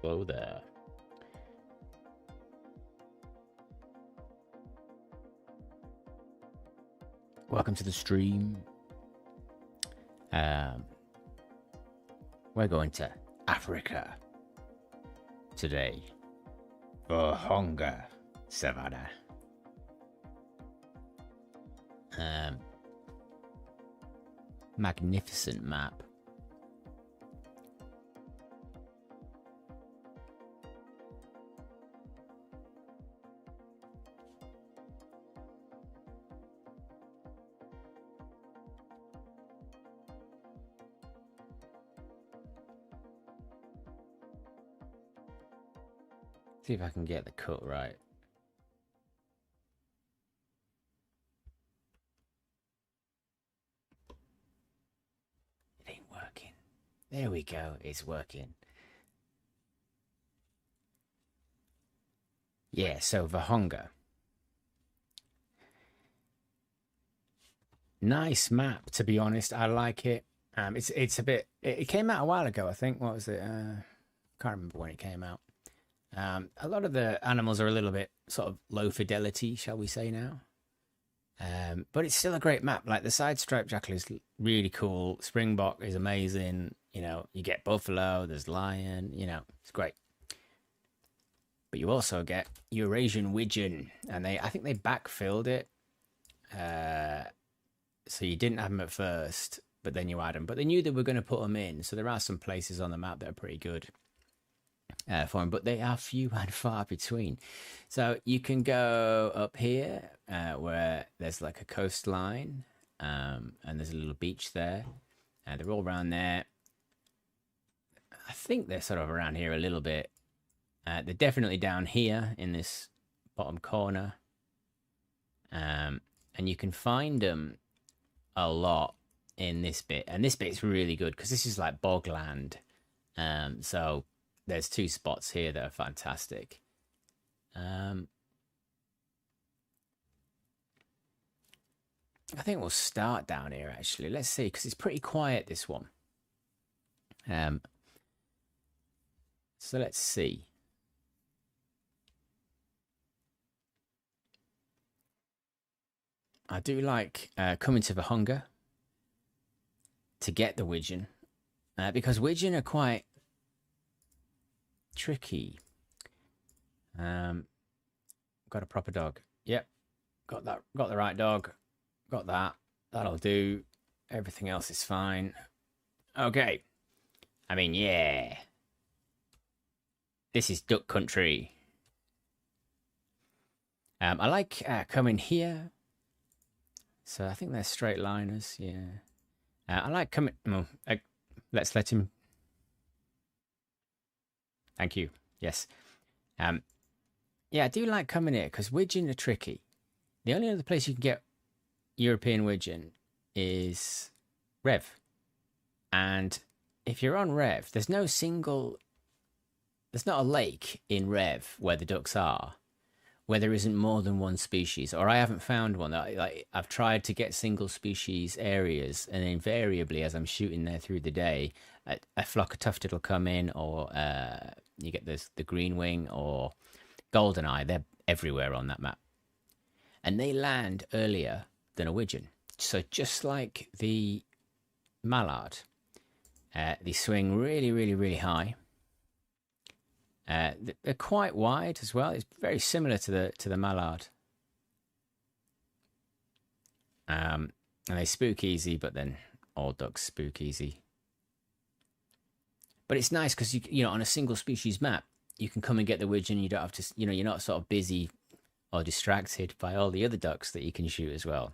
Hello there. Welcome to the stream. We're going to Africa today. Vurhonga Savanna. Magnificent map. See if I can get the cut right. It ain't working. There we go. It's working. Yeah, so Vhonga. Nice map, to be honest. I like it. It's a bit. It came out a while ago, I think. What was it? Can't remember when it came out. A lot of the animals are a little bit sort of low fidelity, shall we say now. But it's still a great map. Like the side striped jackal is really cool. Springbok is amazing. You know, you get buffalo, there's lion, you know, it's great. But you also get Eurasian Wigeon, and I think they backfilled it. So you didn't have them at first, but then you add them. But they knew they were going to put them in, so there are some places on the map that are pretty good for them, but they are few and far between. So you can go up here where there's like a coastline, and there's a little beach there, and they're all around there. I think they're sort of around here a little bit. They're definitely down here in this bottom corner, and you can find them a lot in this bit, and this bit's really good because this is like bogland. So there's two spots here that are fantastic. I think we'll start down here actually. Let's see, because it's pretty quiet, this one. So let's see. I do like coming to Vhonga to get the Wigeon, because Wigeon are quite tricky. Got a proper dog. Yep, got that. Got the right dog. Got that. That'll do. Everything else is fine. Okay. I mean, yeah. This is duck country. I like coming here. So I think they're straight liners. Yeah. I like coming. Well, let's let him. Thank you. Yes. Yeah, I do like coming here because Wigeon are tricky. The only other place you can get European Wigeon is Rev. And if you're on Rev, there's not a lake in Rev where the ducks are, where there isn't more than one species, or I haven't found one. I've tried to get single species areas, and invariably, as I'm shooting there through the day, a flock of tufted will come in, or you get the green wing or golden eye. They're everywhere on that map, and they land earlier than a Wigeon. So just like the mallard, they swing really, really, really high. They're quite wide as well. It's very similar to the mallard. And they spook easy, but then all ducks spook easy. But it's nice because you know, on a single species map, you can come and get the Wigeon. You don't have to, you know, you're not sort of busy or distracted by all the other ducks that you can shoot as well.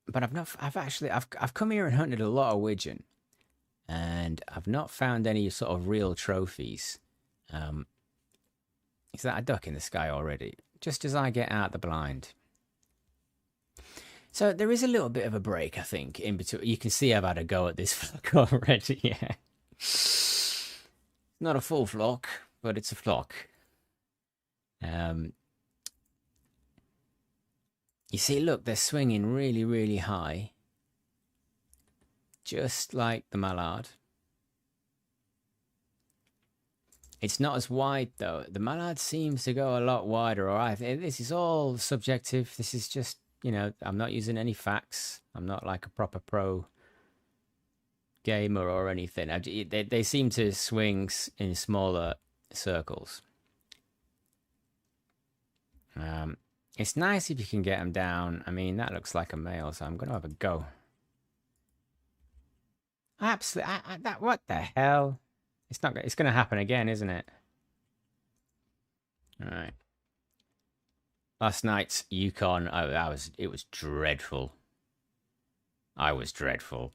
But I've come here and hunted a lot of Wigeon, and I've not found any sort of real trophies. Is that a duck in the sky already? Just as I get out the blind. So there is a little bit of a break, I think, in between. You can see I've had a go at this flock already. Yeah, not a full flock, but it's a flock. You see, look, they're swinging really, really high. just like the mallard. It's not as wide though. The mallard seems to go a lot wider. All right, this is all subjective. This is just, you know, I'm not using any facts. I'm not like a proper pro gamer or anything. They seem to swing in smaller circles. It's nice if you can get them down. I mean, that looks like a male, so I'm going to have a go. Absolutely. What the hell? It's not. It's going to happen again, isn't it? All right. Last night's Yukon, it was dreadful. I was dreadful.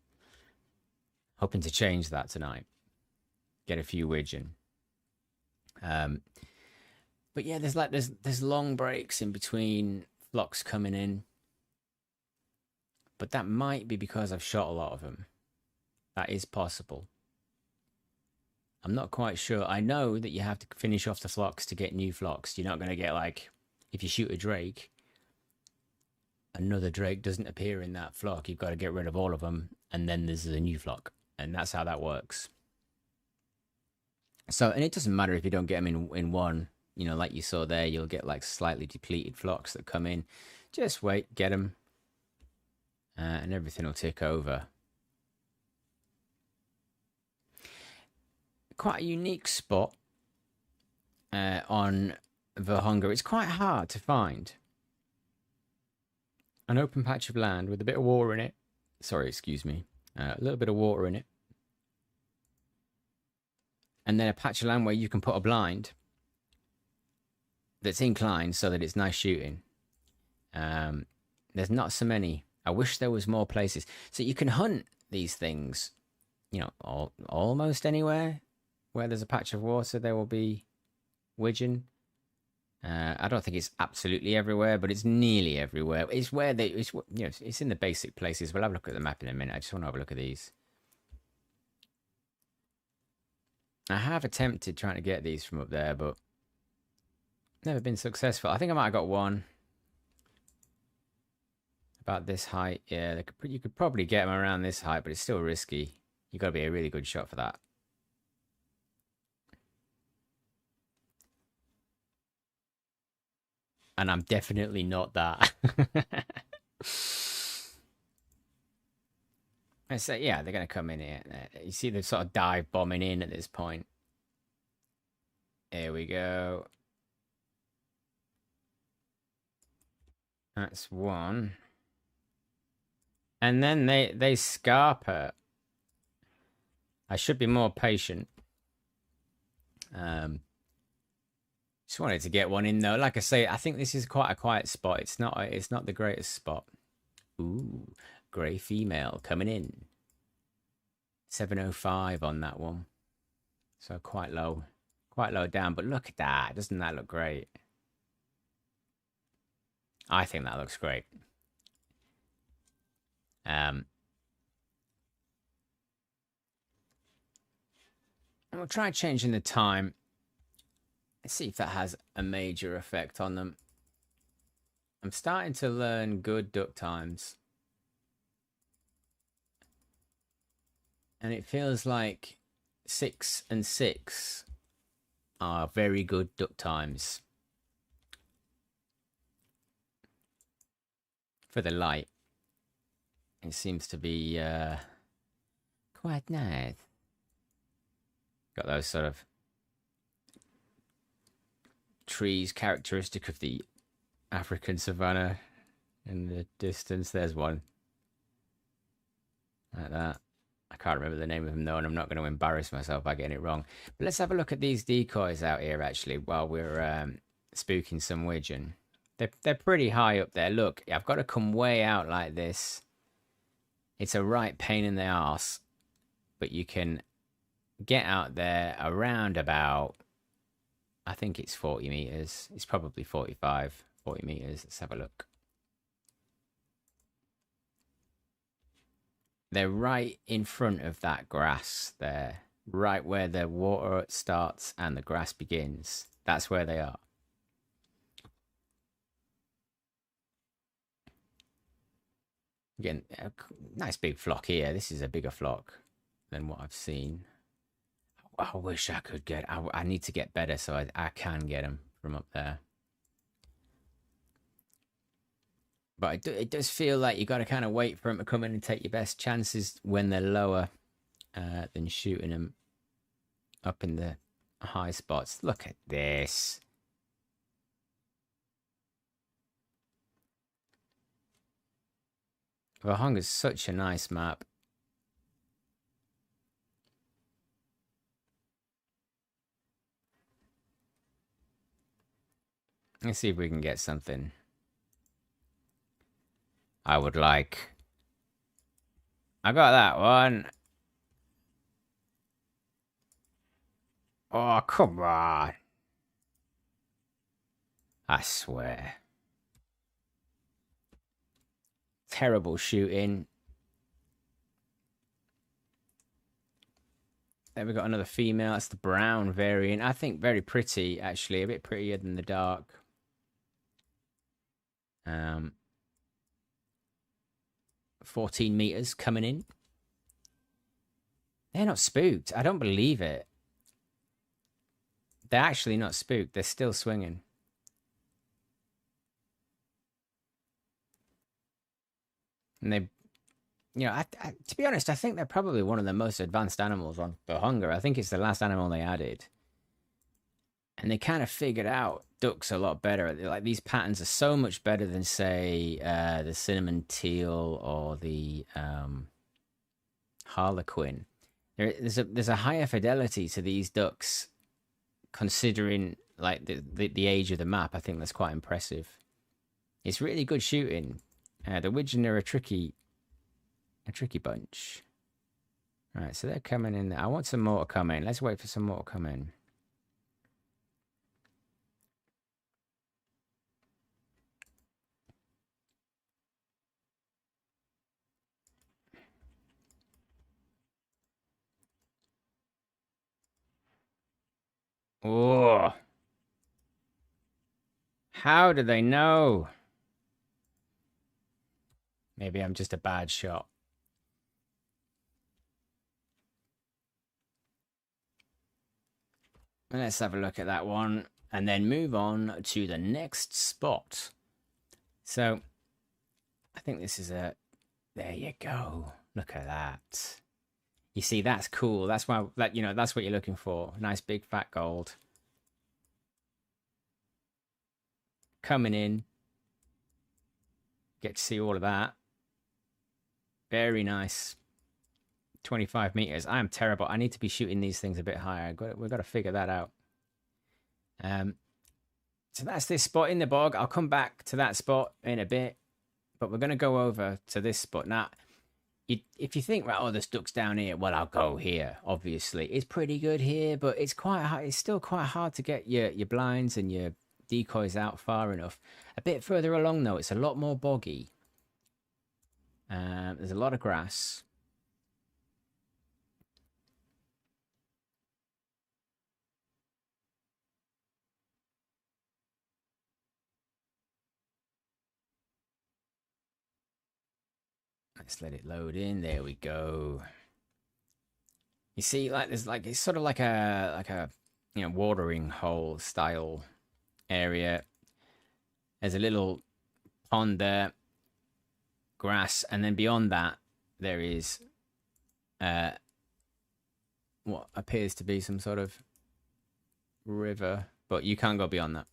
Hoping to change that tonight. Get a few Wigeon. But yeah, there's long breaks in between flocks coming in. But that might be because I've shot a lot of them. That is possible. I'm not quite sure. I know that you have to finish off the flocks to get new flocks. You're not going to get, like, if you shoot a drake, another drake doesn't appear in that flock. You've got to get rid of all of them, and then there's a new flock. And that's how that works. So, and it doesn't matter if you don't get them in one. You know, like you saw there, you'll get, like, slightly depleted flocks that come in. Just wait, get them, and everything will tick over. Quite a unique spot on Vurhonga. It's quite hard to find an open patch of land with a bit of water in it. Sorry, excuse me. A little bit of water in it. And then a patch of land where you can put a blind that's inclined so that it's nice shooting. There's not so many. I wish there was more places. So you can hunt these things, you know, almost anywhere. Where there's a patch of water, there will be Wigeon. I don't think it's absolutely everywhere, but it's nearly everywhere. It's where it's in the basic places. We'll have a look at the map in a minute. I just want to have a look at these. I have attempted trying to get these from up there, but never been successful. I think I might have got one about this height. Yeah, you could probably get them around this height, but it's still risky. You've got to be a really good shot for that. And I'm definitely not that. I say, yeah, they're going to come in here. You see they're sort of dive bombing in at this point. Here we go. That's one. And then they scarper. I should be more patient. Just wanted to get one in though. Like I say, I think this is quite a quiet spot. It's not the greatest spot. Ooh, grey female coming in. 705 on that one. So quite low down. But look at that. Doesn't that look great? I think that looks great. And we'll try changing the time. Let's see if that has a major effect on them. I'm starting to learn good duck times. And it feels like 6 and 6 are very good duck times. For the light. It seems to be quite nice. Got those sort of trees characteristic of the African savanna in the distance. There's one like that. I can't remember the name of them though, and I'm not going to embarrass myself by getting it wrong. But let's have a look at these decoys out here actually while we're spooking some Wigeon. They're pretty high up there. Look, I've got to come way out like this. It's a right pain in the arse, but you can get out there around about, I think it's 40 meters. It's probably 45, 40 meters. Let's have a look. They're right in front of that grass there, right where the water starts and the grass begins. That's where they are. Again, a nice big flock here. This is a bigger flock than what I've seen. I wish I could get... I need to get better so I can get them from up there. But it does feel like you got to kind of wait for them to come in and take your best chances when they're lower than shooting them up in the high spots. Look at this. Vhonga is such a nice map. Let's see if we can get something. I would like. I got that one. Oh, come on. I swear. Terrible shooting. Then we got another female. That's the brown variant. I think very pretty, actually. A bit prettier than the dark. 14 meters coming in. They're not spooked. I don't believe it. They're actually not spooked. They're still swinging. And they, you know, to be honest, I think they're probably one of the most advanced animals on Vurhonga. I think it's the last animal they added. And they kind of figured out ducks a lot better. Like, these patterns are so much better than, say, the cinnamon teal or the harlequin. There's a higher fidelity to these ducks, considering like the age of the map. I think that's quite impressive. It's really good shooting. The Wigeon are a tricky bunch. Right, so they're coming in. I want some more to come in. Let's wait for some more to come in. Oh, how do they know? Maybe I'm just a bad shot. Let's have a look at that one and then move on to the next spot. So I think this is a... There you go. Look at that. You see, that's cool. That's why, you know, that's what you're looking for. Nice big fat gold. Coming in. Get to see all of that. Very nice. 25 meters. I am terrible. I need to be shooting these things a bit higher. We've got to figure that out. So that's this spot in the bog. I'll come back to that spot in a bit. But we're going to go over to this spot. Now, if you think, right, oh, there's ducks down here, well, I'll go here, obviously. It's pretty good here, but it's quite hard. It's still quite hard to get your blinds and your decoys out far enough. A bit further along, though, it's a lot more boggy. There's a lot of grass. Let's let it load in. There we go. You see, like, there's like, it's sort of like a you know, watering hole style area. There's a little pond there, grass, and then beyond that there is what appears to be some sort of river, but you can't go beyond that.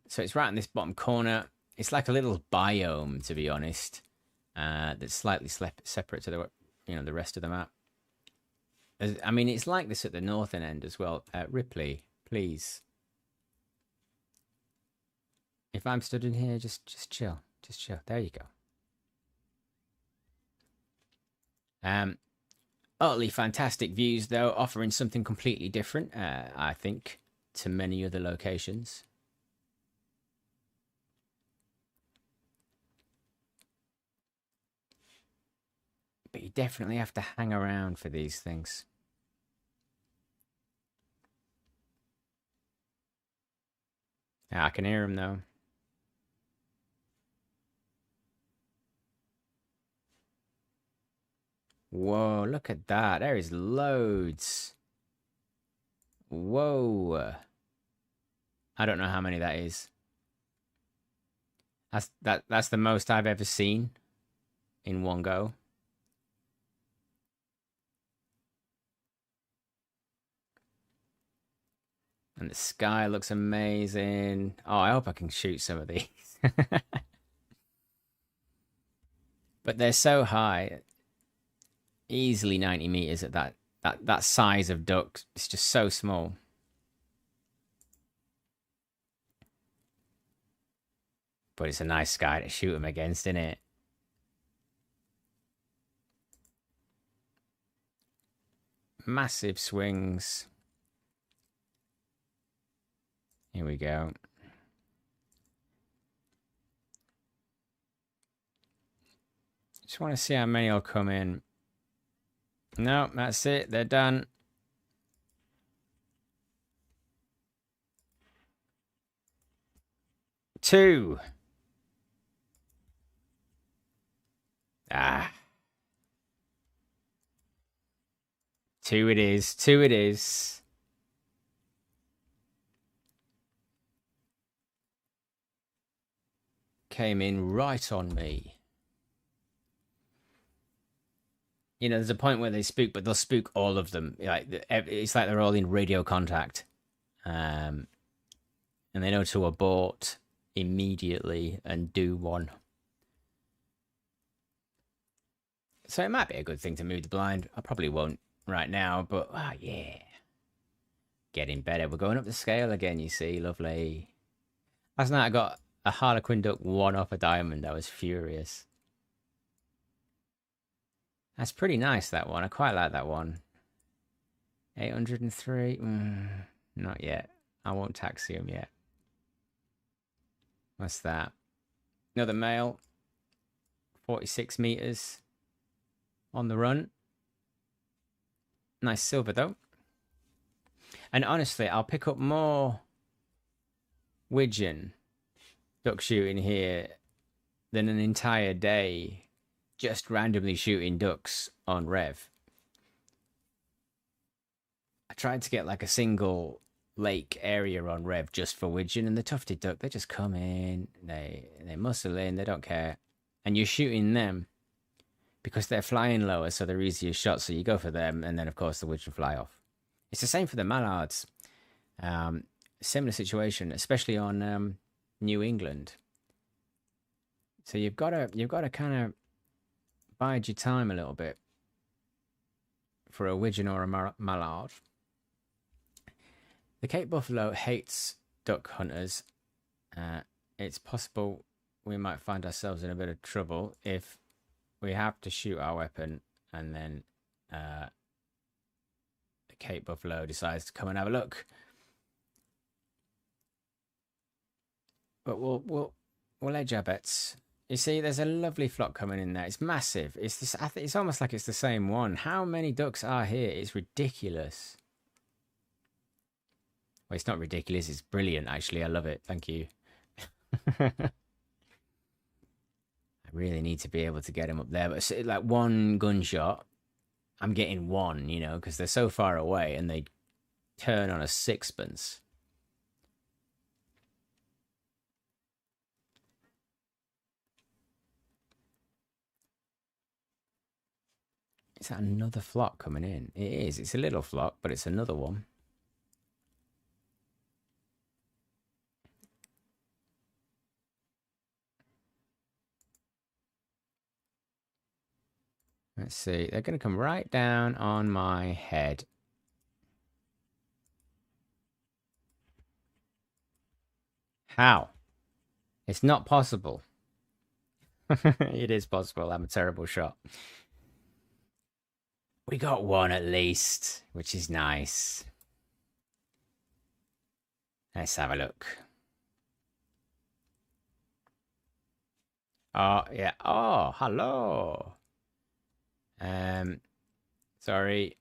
So it's right in this bottom corner. It's like a little biome, to be honest. That's slightly separate to the, you know, the rest of the map. I mean, it's like this at the northern end as well. Ripley, please. If I'm stood in here, just chill. Just chill. There you go. Utterly fantastic views, though, offering something completely different, I think, to many other locations. But you definitely have to hang around for these things. Yeah, I can hear them, though. Whoa, look at that. There is loads. Whoa. I don't know how many that is. That's the most I've ever seen in one go. And the sky looks amazing. Oh, I hope I can shoot some of these. But they're so high. Easily 90 meters at that size of duck. It's just so small. But it's a nice sky to shoot them against, isn't it? Massive swings. Here we go. Just want to see how many will come in. No, that's it. They're done. Two. Ah. Two it is. Two it is. Came in right on me. You know, there's a point where they spook, but they'll spook all of them. Like it's like they're all in radio contact, and they know to abort immediately and do one. So it might be a good thing to move the blind. I probably won't right now, but yeah, getting better. We're going up the scale again. You see, lovely. Last night I got a Harlequin duck one off a diamond. I was furious. That's pretty nice, that one. I quite like that one. 803. Not yet. I won't taxi him yet. What's that? Another male. 46 meters. On the run. Nice silver, though. And honestly, I'll pick up more Wigeon duck shooting here than an entire day just randomly shooting ducks on Rev. I tried to get like a single lake area on Rev just for Wigeon, and the tufted duck, they just come in, they muscle in, they don't care. And you're shooting them because they're flying lower, so they're easier shots, so you go for them, and then of course the Wigeon fly off. It's the same for the mallards. Similar situation, especially on New England. So you've got to kind of bide your time a little bit for a Wigeon or a mallard. The Cape Buffalo hates duck hunters. It's possible we might find ourselves in a bit of trouble if we have to shoot our weapon and then the Cape Buffalo decides to come and have a look. But we'll edge our bets. You see, there's a lovely flock coming in there. It's massive. It's this. I think it's almost like it's the same one. How many ducks are here? It's ridiculous. Well, it's not ridiculous. It's brilliant, actually. I love it. Thank you. I really need to be able to get him up there. But like one gunshot, I'm getting one, you know, because they're so far away and they turn on a sixpence. Is that another flock coming in? It is. It's a little flock, but it's another one. Let's see. They're going to come right down on my head. How? It's not possible. It is possible. I'm a terrible shot. We got one at least, which is nice. Let's have a look. Oh, yeah. Oh, hello. Sorry.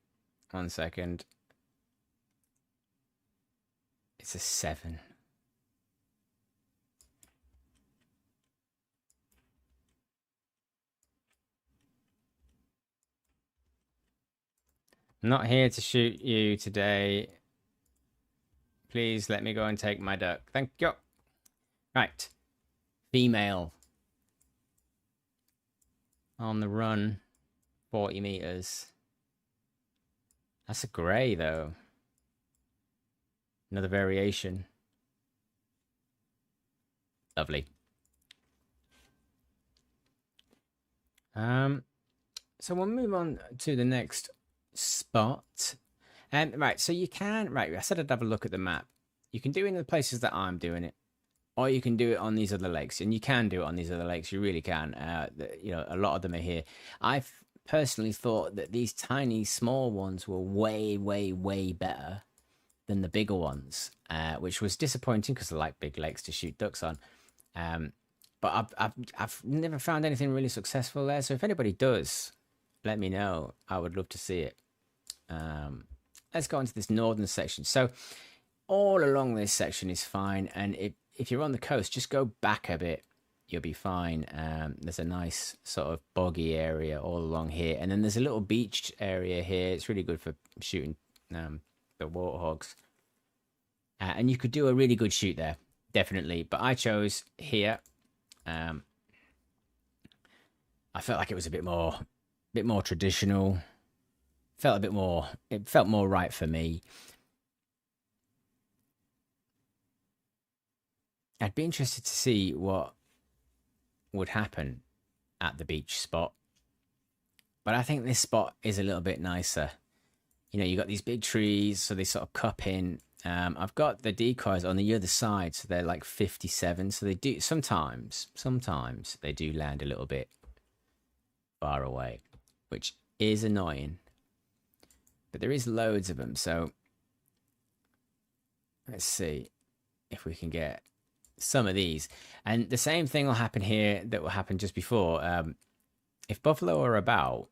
1 second. It's a 7. Not here to shoot you today. Please let me go and take my duck. Thank you. Right. Female. On the run. 40 meters. That's a grey, though. Another variation. Lovely. So we'll move on to the next spot. Right, so you can... Right, I said I'd have a look at the map. You can do it in the places that I'm doing it. Or you can do it on these other lakes. And you can do it on these other lakes. You really can. You know, a lot of them are here. I've personally thought that these tiny, small ones were way, way, way better than the bigger ones, which was disappointing because I like big lakes to shoot ducks on. But I've never found anything really successful there. So if anybody does, let me know. I would love to see it. Let's go into this northern section. So all along this section is fine. And if you're on the coast, just go back a bit. You'll be fine. There's a nice sort of boggy area all along here. And then there's a little beach area here. It's really good for shooting the warthogs. And you could do a really good shoot there, definitely. But I chose here. I felt like it was a bit more traditional. It felt more right for me. I'd be interested to see what would happen at the beach spot. But I think this spot is a little bit nicer. You know, you got these big trees, so they sort of cup in. I've got the decoys on the other side, so they're like 57. So they do sometimes they do land a little bit far away, which is annoying. But there is loads of them, so let's see if we can get some of these. And the same thing will happen here that will happen just before. If buffalo are about,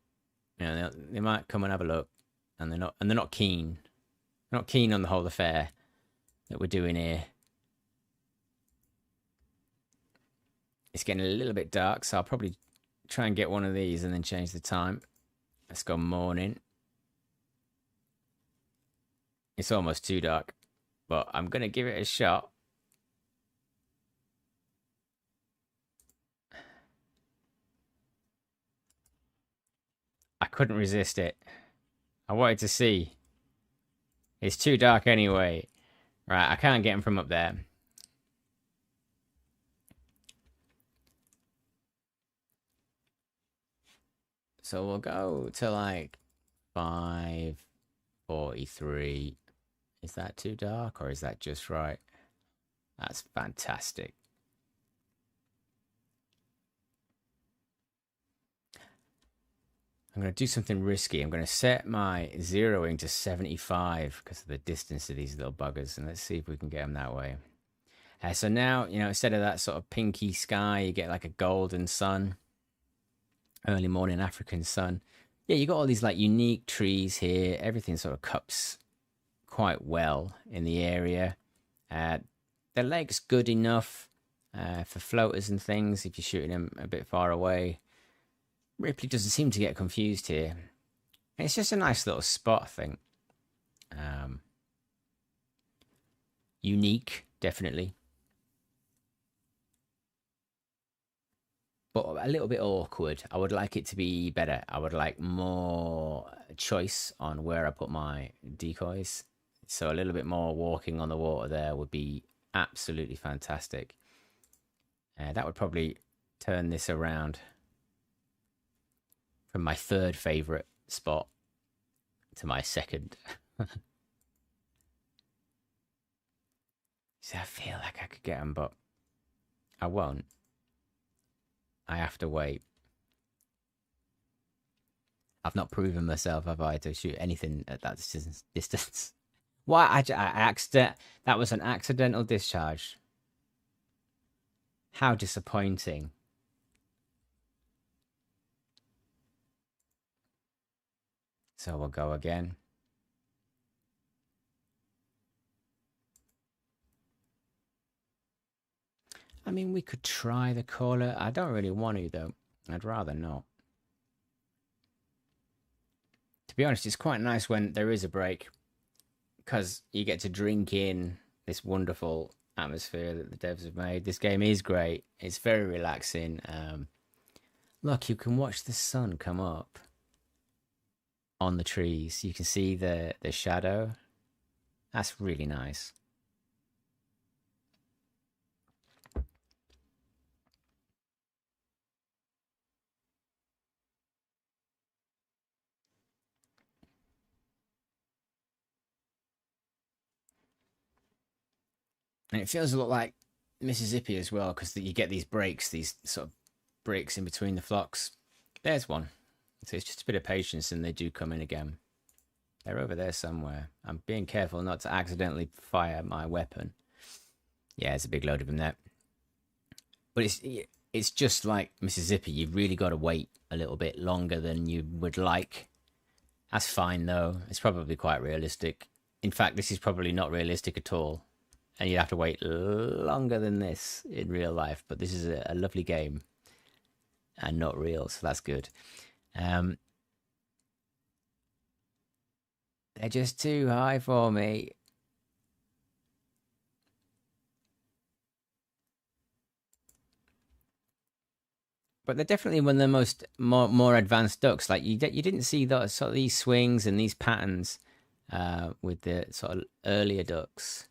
you know, they might come and have a look, and they're not keen. They're not keen on the whole affair that we're doing here. It's getting a little bit dark, so I'll probably try and get one of these and then change the time. Let's go morning. It's almost too dark, but I'm gonna give it a shot. I couldn't resist it. I wanted to see. It's too dark anyway. Right, I can't get him from up there. So we'll go to like 5:43. Is that too dark or is that just right? That's fantastic. I'm going to do something risky. I'm going to set my zeroing to 75 because of the distance of these little buggers. And let's see if we can get them that way. So now, you know, instead of that sort of pinky sky, you get like a golden sun. Early morning African sun. Yeah, you got all these like unique trees here. Everything sort of cups quite well in the area. The lake's good enough for floaters and things if you're shooting them a bit far away. Ripley doesn't seem to get confused here. It's just a nice little spot, I think. Unique, definitely. But a little bit awkward. I would like it to be better. I would like more choice on where I put my decoys. So a little bit more walking on the water there would be absolutely fantastic. That would probably turn this around from my third favorite spot to my second. See, I feel like I could get them, but I won't. I have to wait. I've not proven myself, have I, to shoot anything at that distance? Why? That was an accidental discharge. How disappointing. So we'll go again. I mean, we could try the caller. I don't really want to, though. I'd rather not. To be honest, it's quite nice when there is a break because you get to drink in this wonderful atmosphere that the devs have made. This game is great. It's very relaxing. Look, you can watch the sun come up on the trees. You can see the shadow. That's really nice. And it feels a lot like Mississippi as well, because you get these breaks, these sort of breaks in between the flocks. There's one. So it's just a bit of patience and they do come in again. They're over there somewhere. I'm being careful not to accidentally fire my weapon. Yeah, there's a big load of them there. But it's just like Mississippi. You've really got to wait a little bit longer than you would like. That's fine, though. It's probably quite realistic. In fact, this is probably not realistic at all. And you have to wait longer than this in real life. But this is a lovely game. And not real, so that's good. They're just too high for me. But they're definitely one of the more advanced ducks. Like you didn't see those sort of these swings and these patterns with the sort of earlier ducks.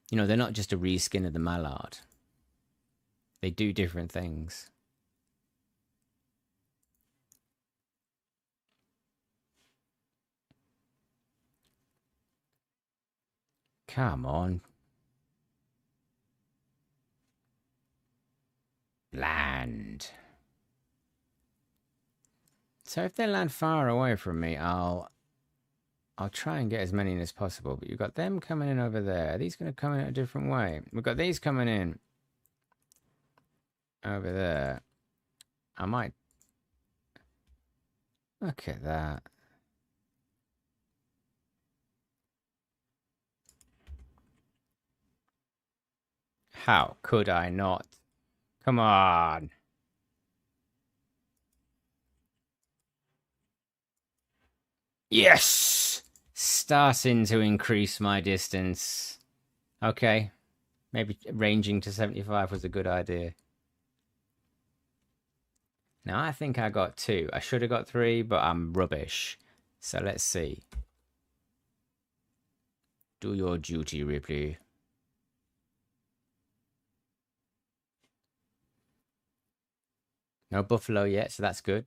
You know, they're not just a reskin of the mallard. They do different things. Come on. Land. So if they land far away from me, I'll try and get as many in as possible. But you've got them coming in over there. Are these going to come in a different way? We've got these coming in over there. I might... Look at that. How could I not? Come on. Yes! Starting to increase my distance. Okay. Maybe ranging to 75 was a good idea. Now, I think I got 2. I should have got 3, but I'm rubbish. So let's see. Do your duty, Ripley. No buffalo yet, so that's good.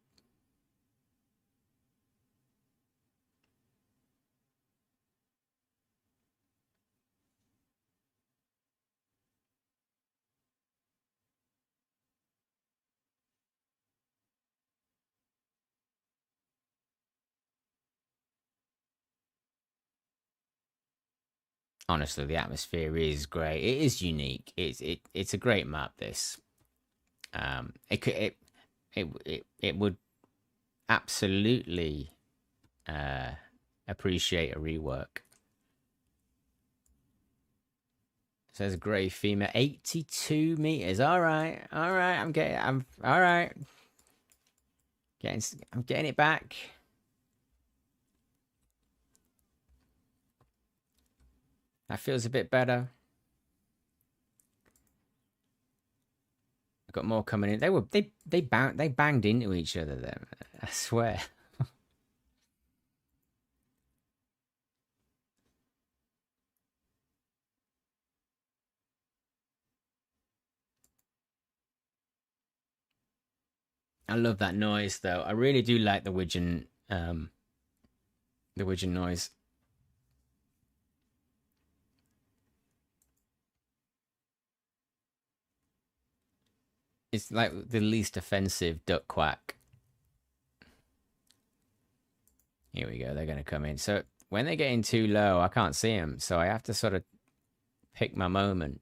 Honestly, the atmosphere is great. It is unique. It's a great map. This, it would absolutely appreciate a rework. Says grey female, 82 meters. All right. I'm all right. I'm getting it back. That feels a bit better. I've got more coming in. They banged into each other then. I swear. I love that noise though. I really do like the Wigeon noise. It's like the least offensive duck quack. Here we go. They're going to come in. So when they're getting too low, I can't see them. So I have to sort of pick my moment.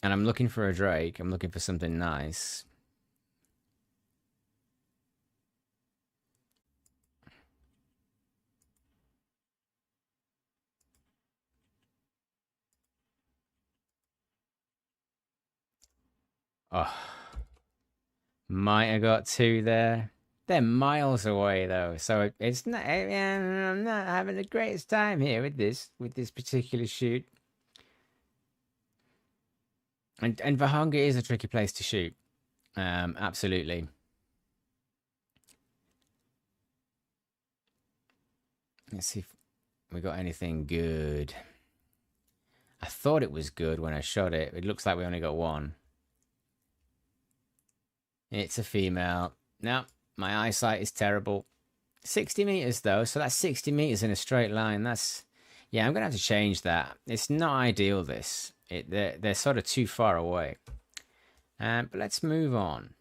And I'm looking for a drake. I'm looking for something nice. Oh. Might have got two there. They're miles away though, so it's not. I'm not having the greatest time here with this particular shoot. And Vhonga is a tricky place to shoot. Absolutely. Let's see if we got anything good. I thought it was good when I shot it. It looks like we only got one. It's a female. No, my eyesight is terrible. 60 meters though, so that's 60 meters in a straight line. That's, yeah, I'm gonna have to change that. It's not ideal. This, they're sort of too far away. But let's move on.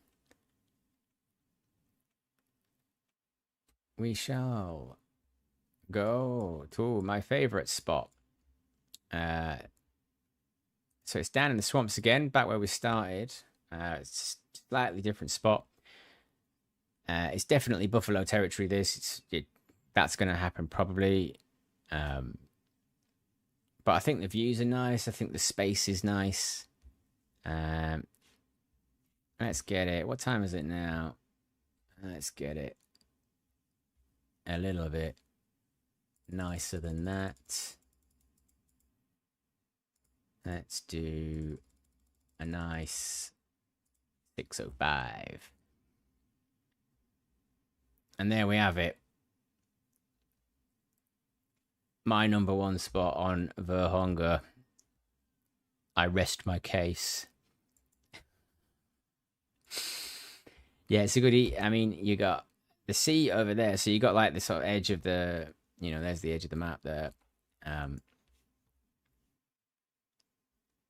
We shall go to my favorite spot. So it's down in the swamps again, back where we started. It's a slightly different spot. It's definitely buffalo territory. That's going to happen probably. But I think the views are nice. I think the space is nice. Let's get it. What time is it now? Let's get it a little bit nicer than that. Let's do a nice 6:05. And there we have it. My number one spot on Vurhonga. I rest my case. Yeah, it's a goodie. I mean, you got the sea over there. So you got like the sort of edge of the, there's the edge of the map there.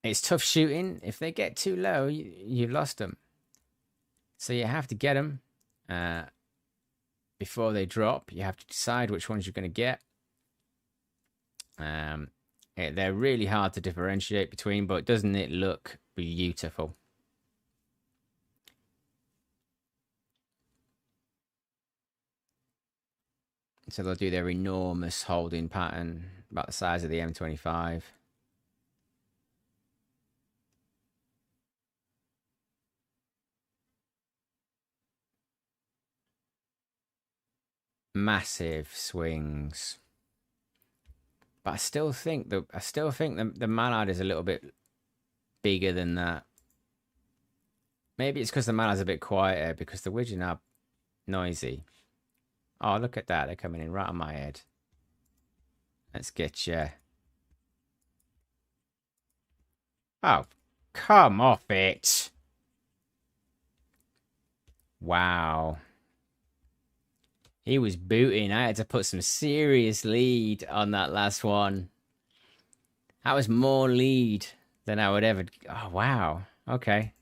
It's tough shooting. If they get too low, you've lost them. So you have to get them before they drop. You have to decide which ones you're going to get. They're really hard to differentiate between, but doesn't it look beautiful? So they'll do their enormous holding pattern, about the size of the M25. Massive swings. But I still think the mallard is a little bit bigger than that. Maybe it's because the mallard's a bit quieter, because the widgeon are noisy. Oh, look at that. They're coming in right on my head. Let's get you. Oh, come off it. Wow. He was booting. I had to put some serious lead on that last one. That was more lead than I would ever... Oh, wow. Okay.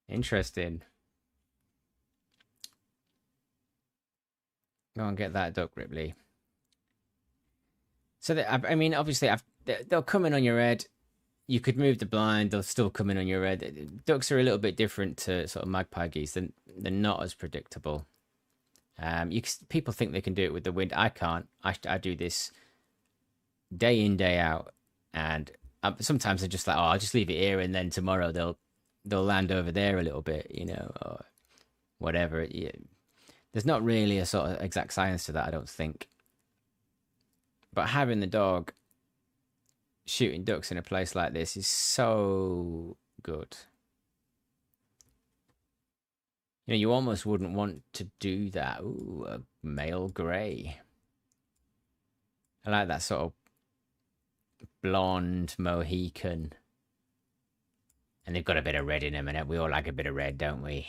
Interesting. Go and get that duck, Ripley. So, I mean, obviously, they'll come in on your head. You could move the blind. They'll still come in on your head. Ducks are a little bit different to sort of magpie geese. They're not as predictable. People think they can do it with the wind. I can't. I do this day in, day out, and sometimes they're just like, oh, I'll just leave it here, and then tomorrow they'll land over there a little bit, or whatever. Yeah. There's not really a sort of exact science to that, I don't think. But having the dog shooting ducks in a place like this is so good. You almost wouldn't want to do that. Ooh, a male grey. I like that sort of blonde Mohican. And they've got a bit of red in them, and we all like a bit of red, don't we?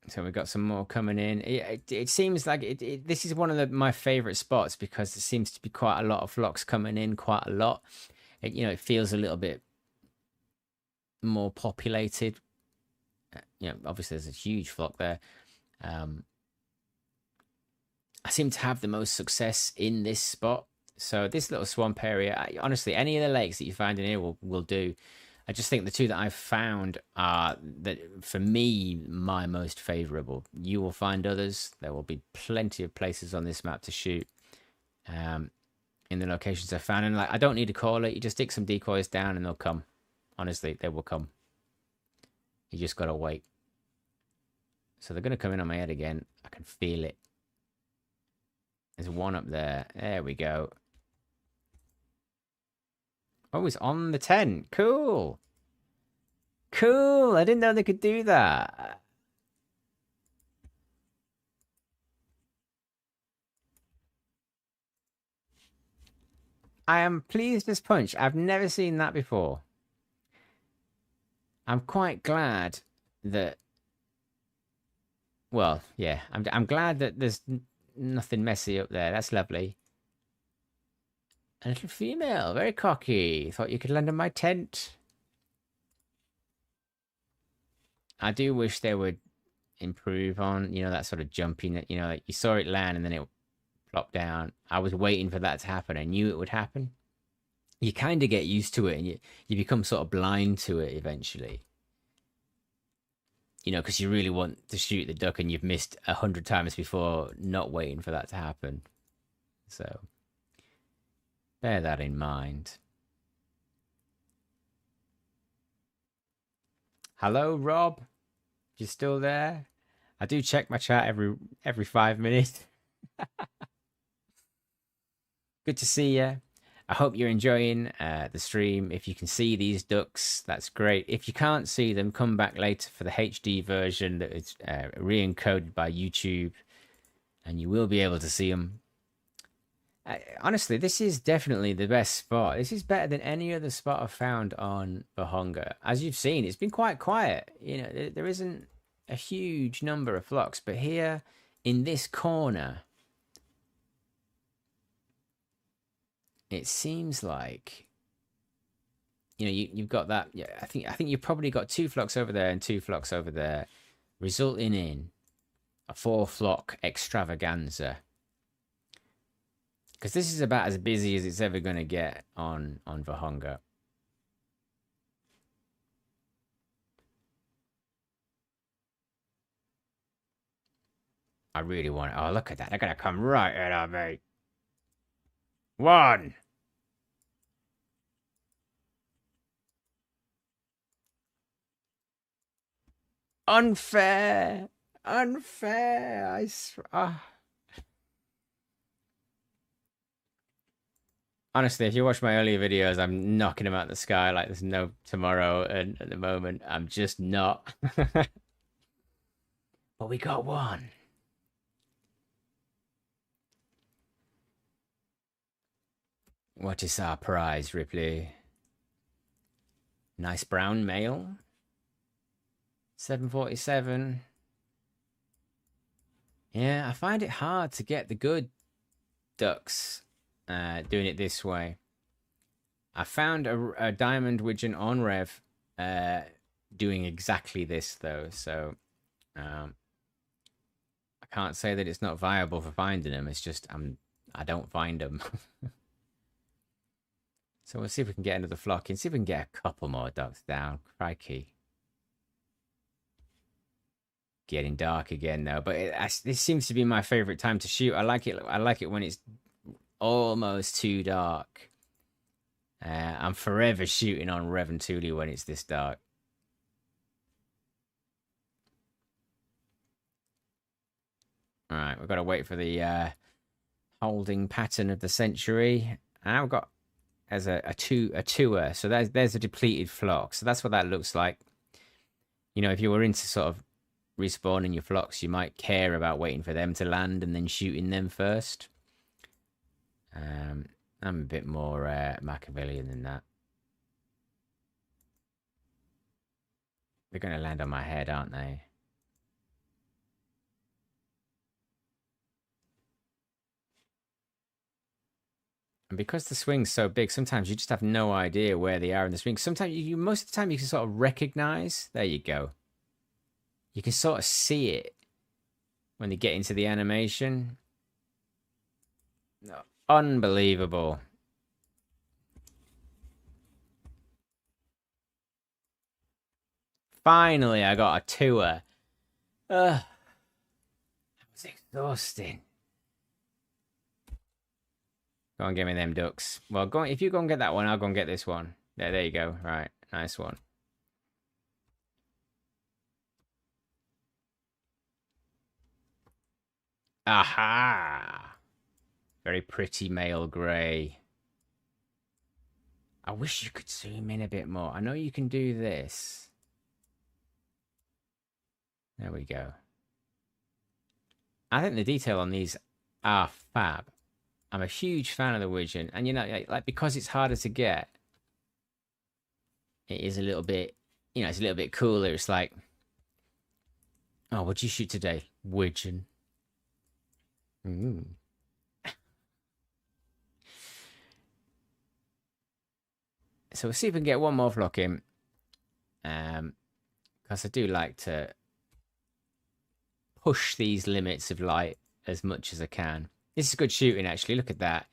So we've got some more coming in. It seems like this is one of my favourite spots, because there seems to be quite a lot of flocks coming in, quite a lot. It feels a little bit more populated. Obviously there's a huge flock there. I seem to have the most success in this spot. So this little swamp area, honestly, any of the lakes that you find in here will do. I just think the two that I've found are, that for me, my most favourable. You will find others. There will be plenty of places on this map to shoot in the locations I found. And I don't need to call it. You just stick some decoys down and they'll come. Honestly, they will come. You just got to wait. So they're going to come in on my head again. I can feel it. There's one up there. There we go. Oh, it's on the tent. Cool. Cool. I didn't know they could do that. I am pleased as punch. I've never seen that before. I'm quite glad that... Well, yeah. I'm glad that there's nothing messy up there. That's lovely. A little female. Very cocky. Thought you could land on my tent. I do wish they would improve on, you know, that sort of jumping. You know, like you saw it land and then it plopped down. I was waiting for that to happen. I knew it would happen. You kind of get used to it and you become sort of blind to it eventually. You know, because you really want to shoot the duck and you've missed 100 times before not waiting for that to happen. So, bear that in mind. Hello, Rob. You still there? I do check my chat every 5 minutes. Good to see you. I hope you're enjoying the stream. If you can see these ducks, that's great. If you can't see them, come back later for the HD version that is re-encoded by YouTube, and you will be able to see them. Honestly, this is definitely the best spot. This is better than any other spot I've found on Vhonga. As you've seen, it's been quite quiet. You know, there isn't a huge number of flocks, but here in this corner, it seems like, you know, you've got that. Yeah, I think you've probably got 2 flocks over there and 2 flocks over there, resulting in a 4-flock extravaganza. Because this is about as busy as it's ever going to get on Vurhonga. I really want it. Oh, look at that. They're going to come right in on me. 1. Unfair. Unfair. Honestly, if you watch my earlier videos, I'm knocking them out of the sky like there's no tomorrow, and at the moment, I'm just not. But we got 1. What is our prize, Ripley? Nice brown male. 747. Yeah, I find it hard to get the good ducks. Doing it this way. I found a diamond wigeon on Rev doing exactly this though, so I can't say that it's not viable for finding them. It's just I don't find them. So we'll see if we can get another flock in, see if we can get a couple more ducks down. Crikey. Getting dark again though, but this seems to be my favorite time to shoot. I like it when it's almost too dark. I'm forever shooting on Rev and Thule when it's this dark. All right, we've got to wait for the holding pattern of the century. And I've got as a tour. So there's a depleted flock. So that's what that looks like. You know, if you were into sort of respawning your flocks, you might care about waiting for them to land and then shooting them first. I'm a bit more Machiavellian than that. They're going to land on my head, aren't they? And because the swing's so big, sometimes you just have no idea where they are in the swing. Sometimes most of the time you can sort of recognize. There you go. You can sort of see it when they get into the animation. Unbelievable. Finally, I got a tour. That was exhausting. Go and get me them ducks. Well, if you go and get that one, I'll go and get this one. There you go. Right. Nice one. Aha! Very pretty male grey. I wish you could zoom in a bit more. I know you can do this. There we go. I think the detail on these are fab. I'm a huge fan of the Wigeon. And, you know, like because it's harder to get, it is a little bit, you know, it's a little bit cooler. It's like, oh, what'd you shoot today? Wigeon. So we'll see if we can get one more flock in. Because I do like to push these limits of light as much as I can. This is good shooting, actually. Look at that.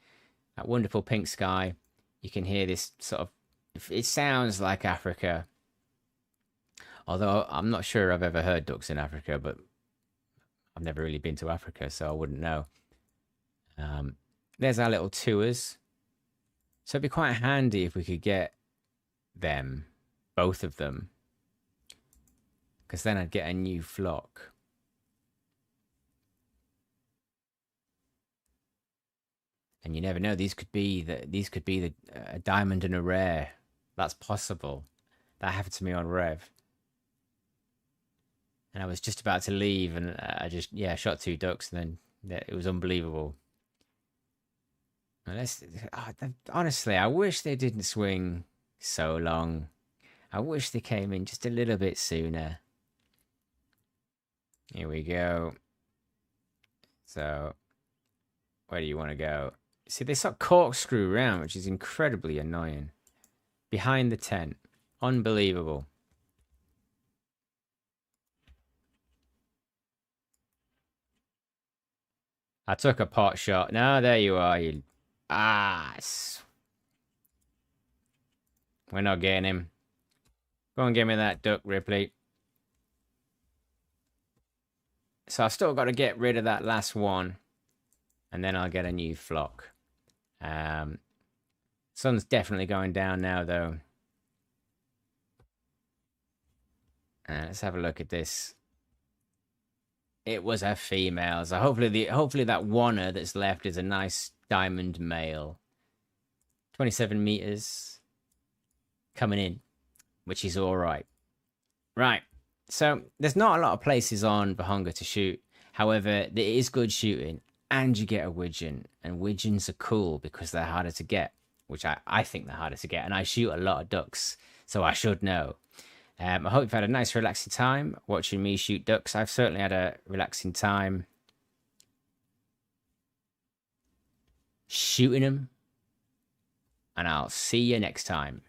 That wonderful pink sky. You can hear this sort of... It sounds like Africa. Although I'm not sure I've ever heard ducks in Africa, but I've never really been to Africa, so I wouldn't know. There's our little tours. So it'd be quite handy if we could get them, both of them. Because then I'd get a new flock. And you never know, these could be a diamond and a rare. That's possible. That happened to me on Rev. And I was just about to leave, and I just, yeah, shot 2 ducks, and then it was unbelievable. Honestly, I wish they didn't swing so long. I wish they came in just a little bit sooner. Here we go. So, where do you want to go? See, they sort of corkscrew around, which is incredibly annoying. Behind the tent. Unbelievable. I took a pot shot. No, there you are. You... Ah. We're not getting him. Go and give me that duck, Ripley. So I've still got to get rid of that last one. And then I'll get a new flock. Sun's definitely going down now, though. Let's have a look at this. It was a female, so hopefully that oneer that's left is a nice diamond male. 27 meters coming in, which is all right. Right, so there's not a lot of places on Vhonga to shoot. However, it is good shooting, and you get a Wigeon, and Wigeons are cool because they're harder to get, which I think they're harder to get, and I shoot a lot of ducks, so I should know. I hope you've had a nice relaxing time watching me shoot ducks. I've certainly had a relaxing time shooting them. And I'll see you next time.